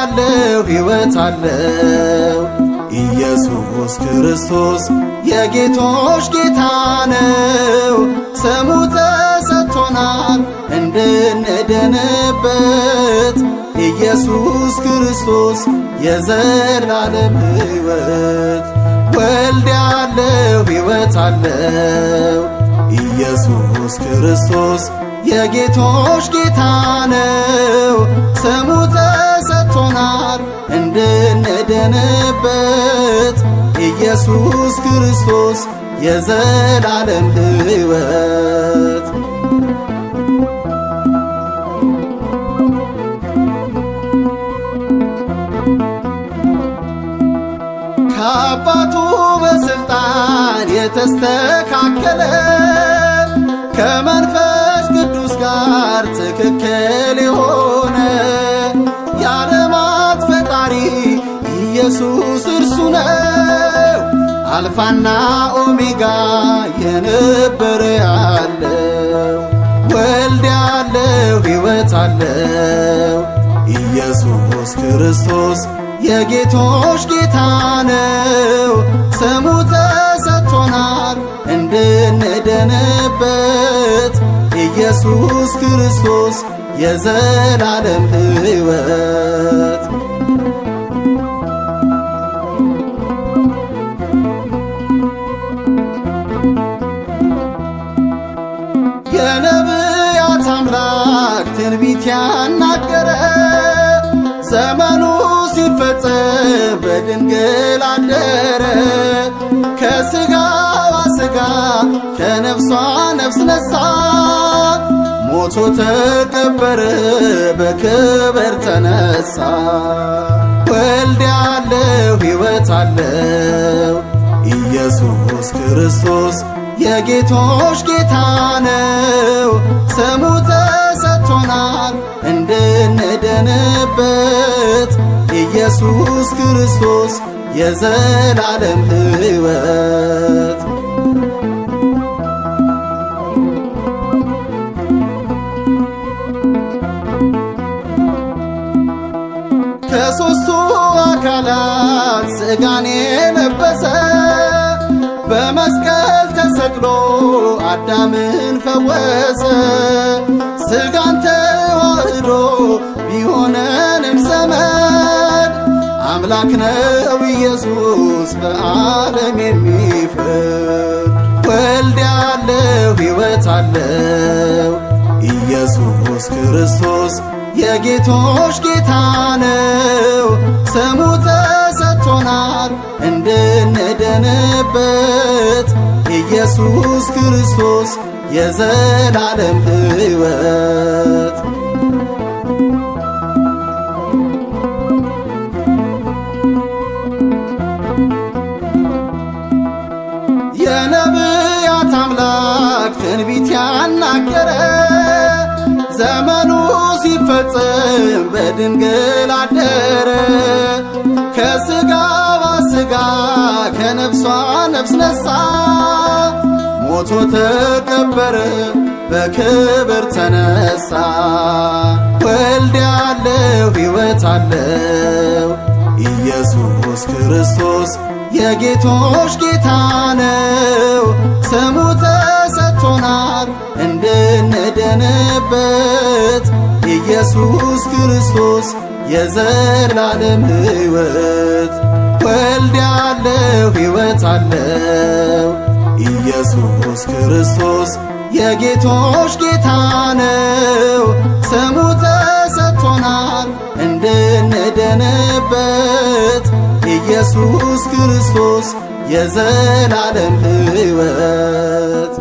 አለው ሕይወት አለው። ኢየሱስ ክርስቶስ የጌቶች ጌታ ነው። ስሙ ተሰጥቶናል እንድንድንበት። ኢየሱስ ክርስቶስ የዘላለም ሕይወት። ወልድ ያለው ሕይወት አለው። ኢየሱስ ክርስቶስ የጌቶች ጌታ ነው። ስሙ ተሰጥቶናል እንድንድንበት። ኢየሱስ ክርስቶስ የዘላለም ሕይወት። ከአባቱ በሥልጣን የተስተካከለ ከመንፈስ ቅዱስ ጋር ትክክል የሆነ የዓለማት ፈጣሪ ኢየሱስ እርሱ ነው። አልፋና ኦሜጋ የነበረ ያለው። ወልድ ያለው ሕይወት አለው። ኢየሱስ ክርስቶስ የጌቶች ጌታ ነው። ስሙ ተሰጥቶናል እንድንድንበት። ኢየሱስ ክርስቶስ የዘላለም ሕይወት። የነቢያት አምላክ ትንቢት ያናገረ ዘመኑ ሲፈጸም በድንግል አደረ። ከሥጋዋ ሥጋ ከነፍሷ ነፍስ ነሳ። ሞቶ ተቀበረ በክብር ተነሳ። ወልድ ያለው ሕይወት አለው። ኢየሱስ ክርስቶስ የጌቶች ጌታ ነው። ስሙ ተሰጥቶናል እንድንድንበት። ኢየሱስ ክርስቶስ የዘላለም ሕይወት። ከሦስቱ አካላት ሥጋን የለበሰ በመስቀል ተሰቅሎ አዳምን ፈወሰ። ሥጋን ተዋህዶ ቢሆነንም ዘመድ አምላክ ነው ኢየሱስ በዓለም የሚፈርድ። ወልድ ያለው ሕይወት አለው። ኢየሱስ ክርስቶስ የጌቶች ጌታ ነው። ስሙ ተሰጥቶናል እንድንድንበት። ኢየሱስ ክርስቶስ የዘላለም ሕይወት። የነቢያት አምላክ ትንቢት ያናገረ ዘመኑ ሲፈጸም በድንግል አደረ። ከሥጋዋ ሥጋ ከነፍሷ ነፍስ ነሳ። ሞቶ ተቀበረ በክብር ተነሳ። ወልድ ያለው ሕይወት አለው። ኢየሱስ ክርስቶስ የጌቶች ጌታ ነው። ስሙ ተሰጥቶናል እንድንድንበት። ኢየሱስ ክርስቶስ የዘላለም ሕይወት። ወልድ ያለው ሕይወት አለው። ኢየሱስ ክርስቶስ የጌቶች ጌታ ነው። ስሙ ተሰጥቶናል እንድንድንበት። ኢየሱስ ክርስቶስ የዘላለም ሕይወት።